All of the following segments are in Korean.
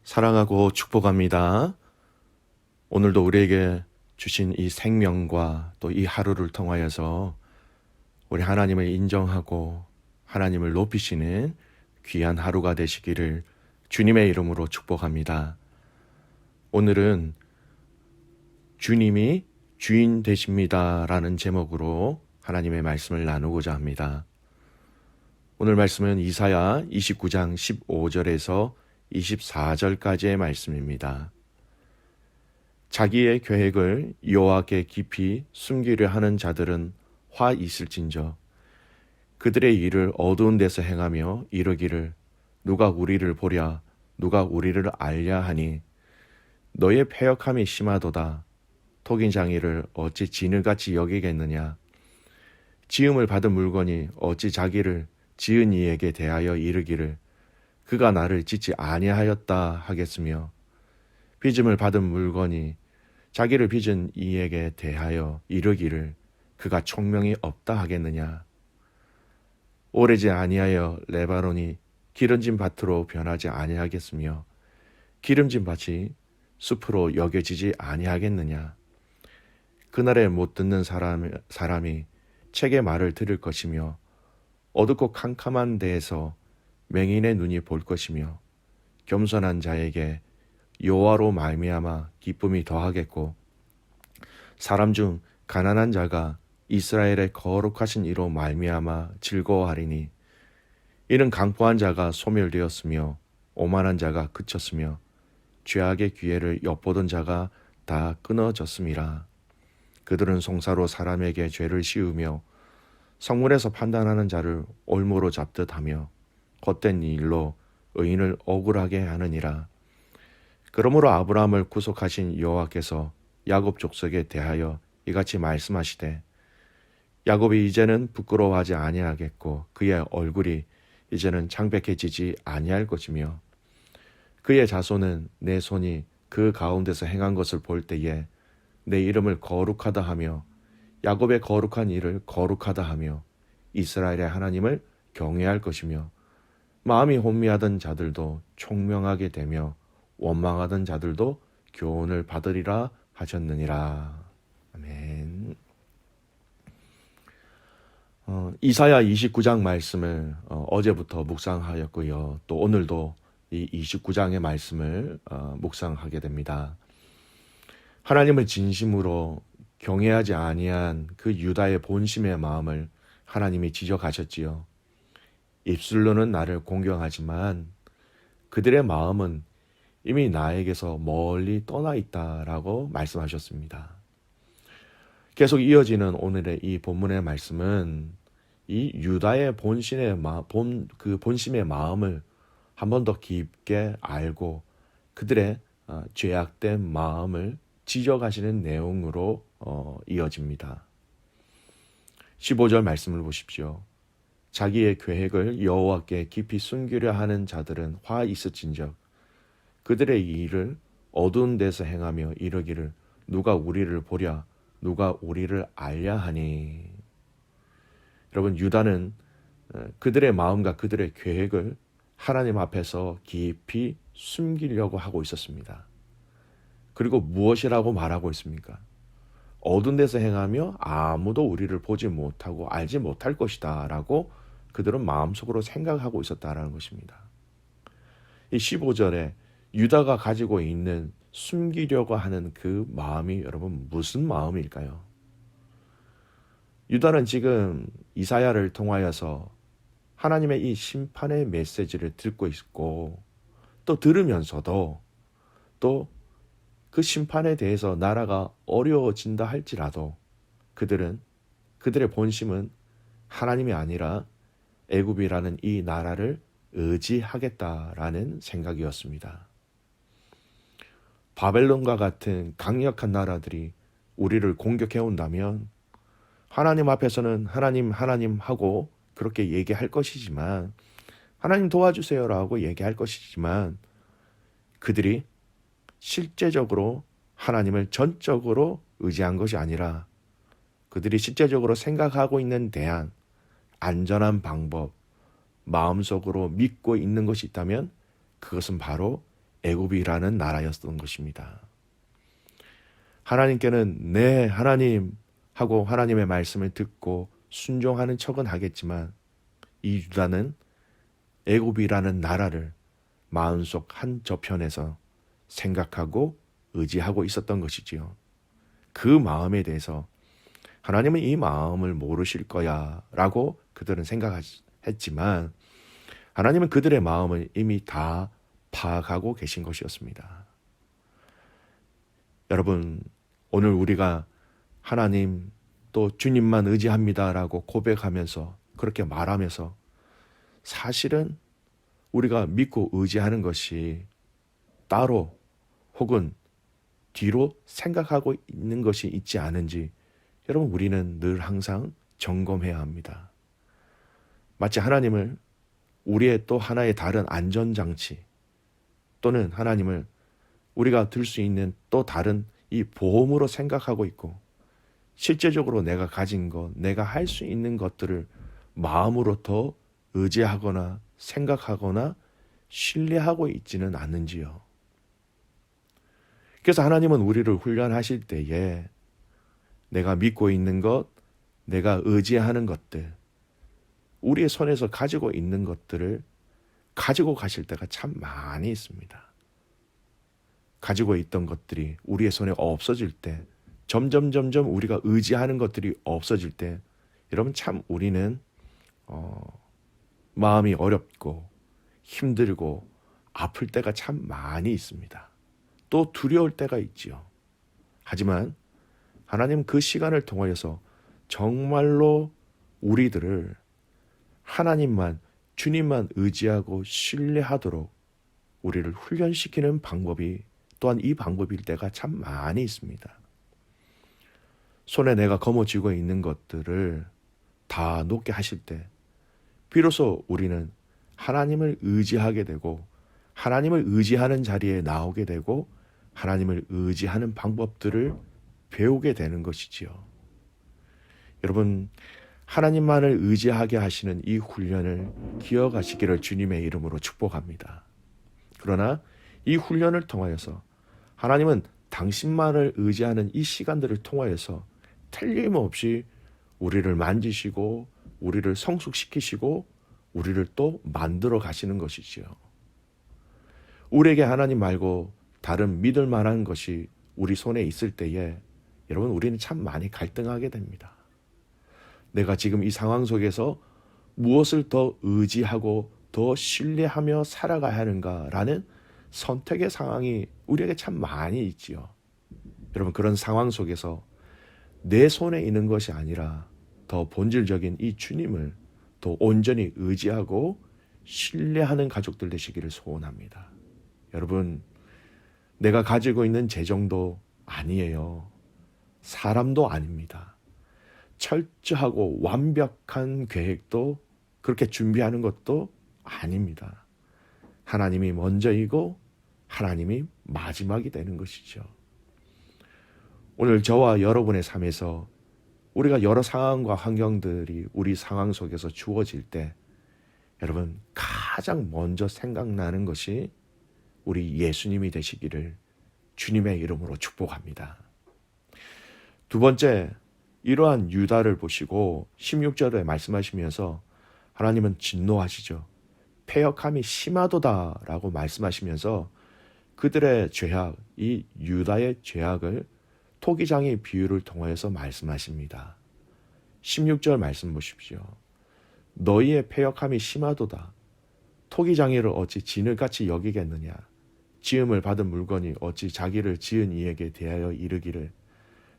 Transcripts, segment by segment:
사랑하고 축복합니다. 오늘도 우리에게 주신 이 생명과 또 이 하루를 통하여서 우리 하나님을 인정하고 하나님을 높이시는 귀한 하루가 되시기를 주님의 이름으로 축복합니다. 오늘은 주님이 주인 되십니다 라는 제목으로 하나님의 말씀을 나누고자 합니다. 오늘 말씀은 이사야 29장 15절에서 24절까지의 말씀입니다. 자기의 계획을 여호와께 깊이 숨기려 하는 자들은 화 있을진저 그들의 일을 어두운 데서 행하며 이르기를 누가 우리를 보랴 누가 우리를 알랴 하니 너의 패역함이 심하도다. 독인 장이를 어찌 진을같이 여기겠느냐. 지음을 받은 물건이 어찌 자기를 지은 이에게 대하여 이르기를 그가 나를 짓지 아니하였다 하겠으며 빚음을 받은 물건이 자기를 빚은 이에게 대하여 이르기를 그가 총명이 없다 하겠느냐. 오래지 아니하여 레바논이 기름진 밭으로 변하지 아니하겠으며 기름진 밭이 숲으로 여겨지지 아니하겠느냐. 그날에 못 듣는 사람이 책의 말을 들을 것이며 어둡고 캄캄한 데에서 맹인의 눈이 볼 것이며 겸손한 자에게 여호와로 말미암아 기쁨이 더하겠고 사람 중 가난한 자가 이스라엘의 거룩하신 이로 말미암아 즐거워하리니 이는 강포한 자가 소멸되었으며 오만한 자가 그쳤으며 죄악의 기회를 엿보던 자가 다 끊어졌음이라. 그들은 송사로 사람에게 죄를 씌우며 성문에서 판단하는 자를 올무로 잡듯 하며 헛된 일로 의인을 억울하게 하느니라. 그러므로 아브라함을 구속하신 여호와께서 야곱 족속에 대하여 이같이 말씀하시되 야곱이 이제는 부끄러워하지 아니하겠고 그의 얼굴이 이제는 창백해지지 아니할 것이며 그의 자손은 내 손이 그 가운데서 행한 것을 볼 때에 내 이름을 거룩하다 하며 야곱의 거룩한 일을 거룩하다 하며 이스라엘의 하나님을 경외할 것이며 마음이 혼미하던 자들도 총명하게 되며 원망하던 자들도 교훈을 받으리라 하셨느니라. 아멘. 이사야 29장 말씀을 어제부터 묵상하였고요. 또 오늘도 이 29장의 말씀을 묵상하게 됩니다. 하나님을 진심으로 경외하지 아니한 그 유다의 본심의 마음을 하나님이 지적하셨지요. 입술로는 나를 공경하지만 그들의 마음은 이미 나에게서 멀리 떠나 있다라고 말씀하셨습니다. 계속 이어지는 오늘의 이 본문의 말씀은 이 유다의 본심의 마음을 한 번 더 깊게 알고 그들의 죄악된 마음을 지적하시는 내용으로 이어집니다. 15절 말씀을 보십시오. 자기의 계획을 여호와께 깊이 숨기려 하는 자들은 화 있을진적 그들의 일을 어두운 데서 행하며 이르기를 누가 우리를 보랴 누가 우리를 알랴 하니. 여러분, 유다는 그들의 마음과 그들의 계획을 하나님 앞에서 깊이 숨기려고 하고 있었습니다. 그리고 무엇이라고 말하고 있습니까? 어두운 데서 행하며 아무도 우리를 보지 못하고 알지 못할 것이다 라고 그들은 마음속으로 생각하고 있었다라는 것입니다. 이 15절에 유다가 가지고 있는 숨기려고 하는 그 마음이 여러분 무슨 마음일까요? 유다는 지금 이사야를 통하여서 하나님의 이 심판의 메시지를 듣고 있고 또 들으면서도 또 그 심판에 대해서 나라가 어려워진다 할지라도 그들의 본심은 하나님이 아니라 애굽이라는 이 나라를 의지하겠다라는 생각이었습니다. 바벨론과 같은 강력한 나라들이 우리를 공격해 온다면 하나님 앞에서는 하나님 하고 그렇게 얘기할 것이지만 하나님 도와주세요라고 얘기할 것이지만 그들이 실제적으로 하나님을 전적으로 의지한 것이 아니라 그들이 실제적으로 생각하고 있는 대안, 안전한 방법, 마음속으로 믿고 있는 것이 있다면 그것은 바로 애굽이라는 나라였던 것입니다. 하나님께는 네 하나님 하고 하나님의 말씀을 듣고 순종하는 척은 하겠지만 이 유다는 애굽이라는 나라를 마음속 한 저편에서 생각하고 의지하고 있었던 것이지요. 그 마음에 대해서 하나님은 이 마음을 모르실 거야 라고 그들은 생각했지만 하나님은 그들의 마음을 이미 다 파악하고 계신 것이었습니다. 여러분, 오늘 우리가 하나님 또 주님만 의지합니다라고 고백하면서 그렇게 말하면서 사실은 우리가 믿고 의지하는 것이 따로 혹은 뒤로 생각하고 있는 것이 있지 않은지 여러분 우리는 늘 항상 점검해야 합니다. 마치 하나님을 우리의 또 하나의 다른 안전장치 또는 하나님을 우리가 들 수 있는 또 다른 이 보험으로 생각하고 있고 실제적으로 내가 가진 것, 내가 할 수 있는 것들을 마음으로 더 의지하거나 생각하거나 신뢰하고 있지는 않는지요. 그래서 하나님은 우리를 훈련하실 때에 내가 믿고 있는 것, 내가 의지하는 것들, 우리의 손에서 가지고 있는 것들을 가지고 가실 때가 참 많이 있습니다. 가지고 있던 것들이 우리의 손에 없어질 때, 점점 우리가 의지하는 것들이 없어질 때, 여러분 참 우리는 마음이 어렵고 힘들고 아플 때가 참 많이 있습니다. 또 두려울 때가 있지요. 하지만 하나님 그 시간을 통하여서 정말로 우리들을 하나님만, 주님만 의지하고 신뢰하도록 우리를 훈련시키는 방법이 또한 이 방법일 때가 참 많이 있습니다. 손에 내가 거머쥐고 있는 것들을 다 놓게 하실 때 비로소 우리는 하나님을 의지하게 되고 하나님을 의지하는 자리에 나오게 되고 하나님을 의지하는 방법들을 배우게 되는 것이지요. 여러분, 하나님만을 의지하게 하시는 이 훈련을 기억하시기를 주님의 이름으로 축복합니다. 그러나 이 훈련을 통하여서 하나님은 당신만을 의지하는 이 시간들을 통하여서 틀림없이 우리를 만지시고 우리를 성숙시키시고 우리를 또 만들어 가시는 것이지요. 우리에게 하나님 말고 다른 믿을 만한 것이 우리 손에 있을 때에 여러분 우리는 참 많이 갈등하게 됩니다. 내가 지금 이 상황 속에서 무엇을 더 의지하고 더 신뢰하며 살아가야 하는가라는 선택의 상황이 우리에게 참 많이 있지요. 여러분 그런 상황 속에서 내 손에 있는 것이 아니라 더 본질적인 이 주님을 더 온전히 의지하고 신뢰하는 가족들 되시기를 소원합니다. 여러분 내가 가지고 있는 재정도 아니에요. 사람도 아닙니다. 철저하고 완벽한 계획도 그렇게 준비하는 것도 아닙니다. 하나님이 먼저이고 하나님이 마지막이 되는 것이죠. 오늘 저와 여러분의 삶에서 우리가 여러 상황과 환경들이 우리 상황 속에서 주어질 때 여러분 가장 먼저 생각나는 것이 우리 예수님이 되시기를 주님의 이름으로 축복합니다. 두 번째, 이러한 유다를 보시고 16절에 말씀하시면서 하나님은 진노하시죠. 패역함이 심하도다라고 말씀하시면서 그들의 죄악, 이 유다의 죄악을 토기장의 비유를 통하여서 말씀하십니다. 16절 말씀 보십시오. 너희의 패역함이 심하도다. 토기장이를 어찌 진을같이 여기겠느냐. 지음을 받은 물건이 어찌 자기를 지은 이에게 대하여 이르기를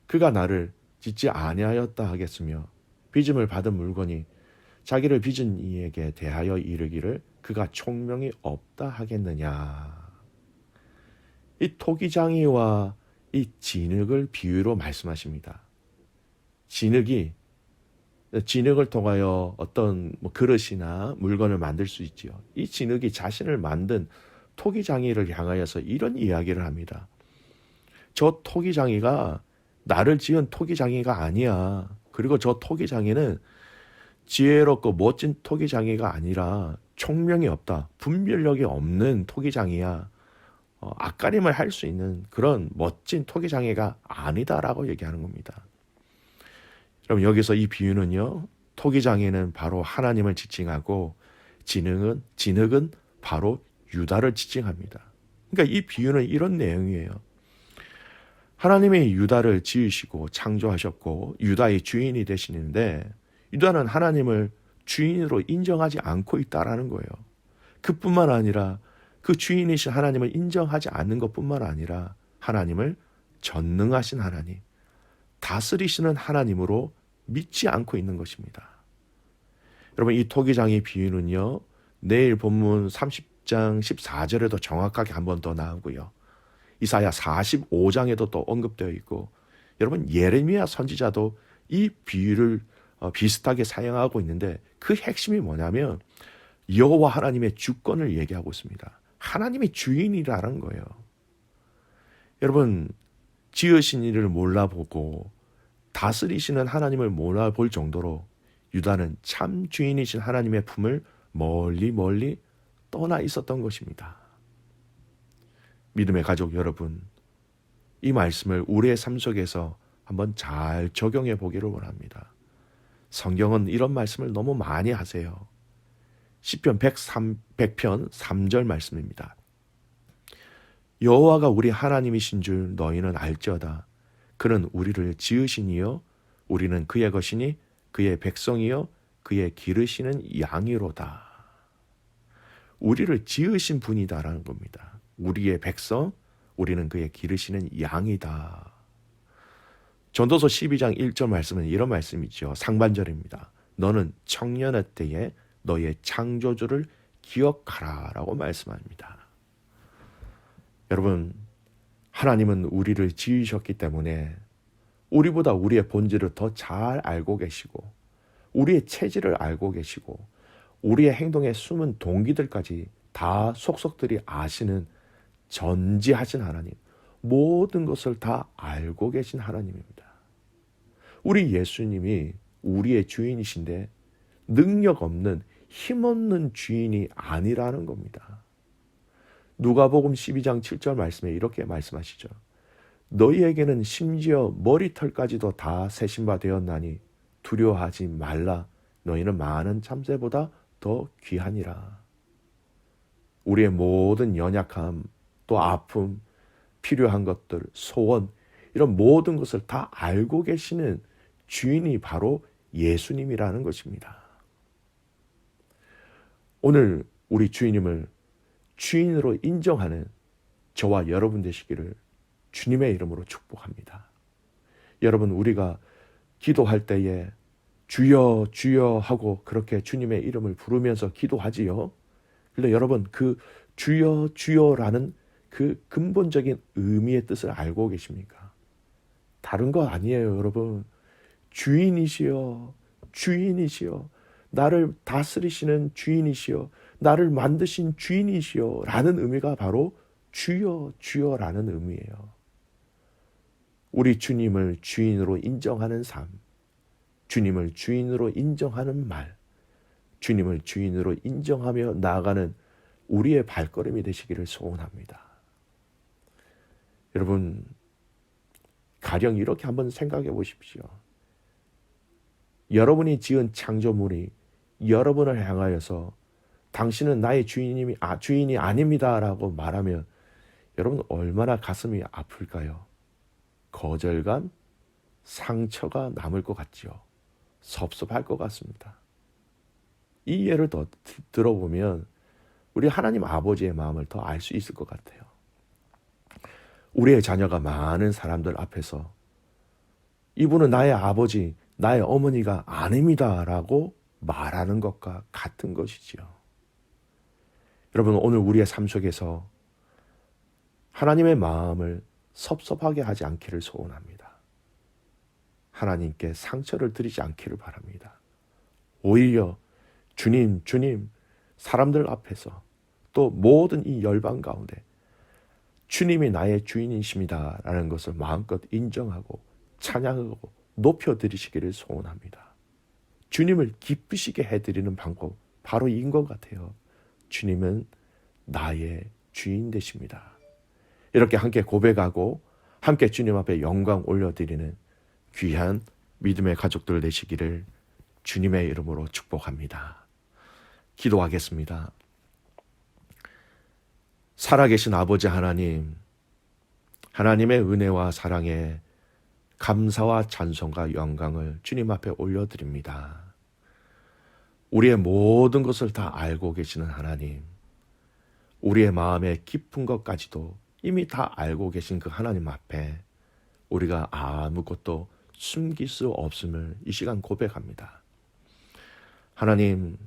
그가 나를 짓지 아니하였다 하겠으며 빚음을 받은 물건이 자기를 빚은 이에게 대하여 이르기를 그가 총명이 없다 하겠느냐. 이 토기장이와 이 진흙을 비유로 말씀하십니다. 진흙을 통하여 어떤 그릇이나 물건을 만들 수 있지요. 이 진흙이 자신을 만든 토기장이를 향하여서 이런 이야기를 합니다. 저 토기장이가 나를 지은 토기장이가 아니야. 그리고 저 토기장이는 지혜롭고 멋진 토기장이가 아니라 총명이 없다. 분별력이 없는 토기장이야. 앞가림을 할 수 있는 그런 멋진 토기장애가 아니다라고 얘기하는 겁니다. 여러분 여기서 이 비유는요, 토기장애는 바로 하나님을 지칭하고 진흙은 바로 유다를 지칭합니다. 그러니까 이 비유는 이런 내용이에요. 하나님이 유다를 지으시고 창조하셨고 유다의 주인이 되시는데 유다는 하나님을 주인으로 인정하지 않고 있다라는 거예요. 그뿐만 아니라 그 주인이신 하나님을 인정하지 않는 것뿐만 아니라 하나님을 전능하신 하나님, 다스리시는 하나님으로 믿지 않고 있는 것입니다. 여러분 이 토기장의 비유는요, 내일 본문 30장 14절에도 정확하게 한 번 더 나오고요, 이사야 45장에도 또 언급되어 있고, 여러분 예레미야 선지자도 이 비유를 비슷하게 사용하고 있는데 그 핵심이 뭐냐면 여호와 하나님의 주권을 얘기하고 있습니다. 하나님이 주인이라는 거예요. 여러분 지으신 이를 몰라보고 다스리시는 하나님을 몰라볼 정도로 유다는 참 주인이신 하나님의 품을 멀리 멀리 떠나 있었던 것입니다. 믿음의 가족 여러분, 이 말씀을 우리의 삶 속에서 한번 잘 적용해 보기를 원합니다. 성경은 이런 말씀을 너무 많이 하세요. 시편 100편 3절 말씀입니다. 여호와가 우리 하나님이신 줄 너희는 알지어다. 그는 우리를 지으시니요 우리는 그의 것이니 그의 백성이요 그의 기르시는 양이로다. 우리를 지으신 분이다라는 겁니다. 우리의 백성, 우리는 그의 기르시는 양이다. 전도서 12장 1절 말씀은 이런 말씀이죠. 상반절입니다. 너는 청년의 때에 너의 창조주를 기억하라 라고 말씀합니다. 여러분 하나님은 우리를 지으셨기 때문에 우리보다 우리의 본질을 더 잘 알고 계시고 우리의 체질을 알고 계시고 우리의 행동의 숨은 동기들까지 다 속속들이 아시는 전지하신 하나님, 모든 것을 다 알고 계신 하나님입니다. 우리 예수님이 우리의 주인이신데 능력 없는 힘없는 주인이 아니라는 겁니다. 누가복음 12장 7절 말씀에 이렇게 말씀하시죠. 너희에게는 심지어 머리털까지도 다 세신 바 되었나니 두려워하지 말라. 너희는 많은 참새보다 더 귀하니라. 우리의 모든 연약함, 또 아픔, 필요한 것들, 소원, 이런 모든 것을 다 알고 계시는 주인이 바로 예수님이라는 것입니다. 오늘 우리 주님을 주인으로 인정하는 저와 여러분 되시기를 주님의 이름으로 축복합니다. 여러분 우리가 기도할 때에 주여 주여 하고 그렇게 주님의 이름을 부르면서 기도하지요. 그런데 여러분 그 주여 주여라는 그 근본적인 의미의 뜻을 알고 계십니까? 다른 거 아니에요, 여러분. 주인이시여, 주인이시여, 나를 다스리시는 주인이시여, 나를 만드신 주인이시여 라는 의미가 바로 주여 주여라는 의미예요. 우리 주님을 주인으로 인정하는 삶, 주님을 주인으로 인정하는 말, 주님을 주인으로 인정하며 나아가는 우리의 발걸음이 되시기를 소원합니다. 여러분, 가령 이렇게 한번 생각해 보십시오. 여러분이 지은 창조물이 여러분을 향하여서 당신은 나의 주인이 아닙니다 라고 말하면 여러분 얼마나 가슴이 아플까요? 거절감, 상처가 남을 것 같지요. 섭섭할 것 같습니다. 이 예를 더 들어보면 우리 하나님 아버지의 마음을 더 알 수 있을 것 같아요. 우리의 자녀가 많은 사람들 앞에서 이분은 나의 아버지, 나의 어머니가 아닙니다 라고 말하는 것과 같은 것이지요. 여러분 오늘 우리의 삶 속에서 하나님의 마음을 섭섭하게 하지 않기를 소원합니다. 하나님께 상처를 드리지 않기를 바랍니다. 오히려 주님 사람들 앞에서 또 모든 이 열방 가운데 주님이 나의 주인이십니다 라는 것을 마음껏 인정하고 찬양하고 높여드리시기를 소원합니다. 주님을 기쁘시게 해드리는 방법 바로 이인 것 같아요. 주님은 나의 주인 되십니다. 이렇게 함께 고백하고 함께 주님 앞에 영광 올려드리는 귀한 믿음의 가족들 되시기를 주님의 이름으로 축복합니다. 기도하겠습니다. 살아계신 아버지 하나님, 하나님의 은혜와 사랑에 감사와 찬송과 영광을 주님 앞에 올려드립니다. 우리의 모든 것을 다 알고 계시는 하나님, 우리의 마음의 깊은 것까지도 이미 다 알고 계신 그 하나님 앞에 우리가 아무것도 숨길 수 없음을 이 시간 고백합니다. 하나님,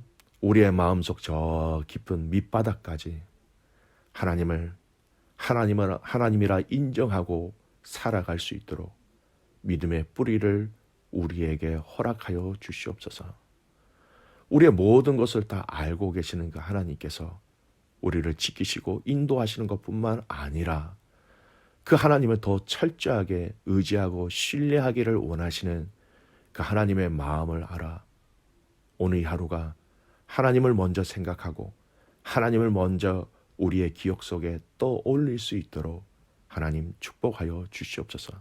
우리의 마음속 저 깊은 밑바닥까지 하나님이라 인정하고 살아갈 수 있도록 믿음의 뿌리를 우리에게 허락하여 주시옵소서. 우리의 모든 것을 다 알고 계시는 그 하나님께서 우리를 지키시고 인도하시는 것뿐만 아니라 그 하나님을 더 철저하게 의지하고 신뢰하기를 원하시는 그 하나님의 마음을 알아 오늘 이 하루가 하나님을 먼저 생각하고 하나님을 먼저 우리의 기억 속에 떠올릴 수 있도록 하나님 축복하여 주시옵소서.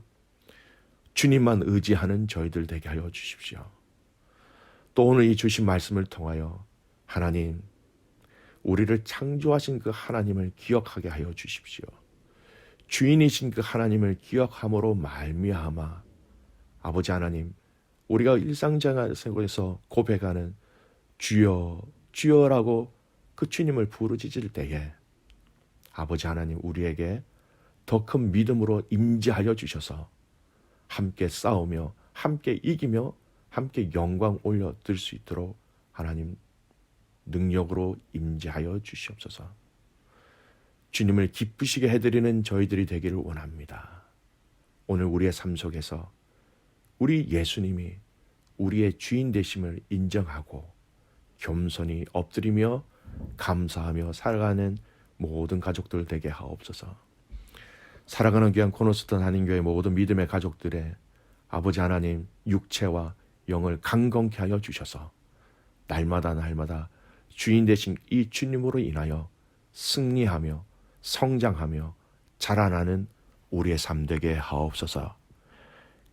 주님만 의지하는 저희들 되게 하여 주십시오. 또 오늘 이 주신 말씀을 통하여 하나님, 우리를 창조하신 그 하나님을 기억하게 하여 주십시오. 주인이신 그 하나님을 기억함으로 말미암아 아버지 하나님, 우리가 일상생활에서 고백하는 주여 주여라고 그 주님을 부르짖을 때에 아버지 하나님, 우리에게 더 큰 믿음으로 임재하여 주셔서 함께 싸우며 함께 이기며 함께 영광 올려드릴 수 있도록 하나님 능력으로 임재하여 주시옵소서. 주님을 기쁘시게 해드리는 저희들이 되기를 원합니다. 오늘 우리의 삶 속에서 우리 예수님이 우리의 주인 되심을 인정하고 겸손히 엎드리며 감사하며 살아가는 모든 가족들 되게 하옵소서. 살아가는 귀한 코너스턴 한인교회 모든 믿음의 가족들의 아버지 하나님 육체와 영을 강건케 하여 주셔서 날마다 주인 되신 이 주님으로 인하여 승리하며 성장하며 자라나는 우리의 삶 되게 하옵소서.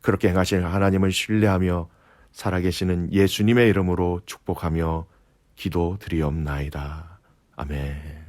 그렇게 행하시는 하나님을 신뢰하며 살아계시는 예수님의 이름으로 축복하며 기도드리옵나이다. 아멘.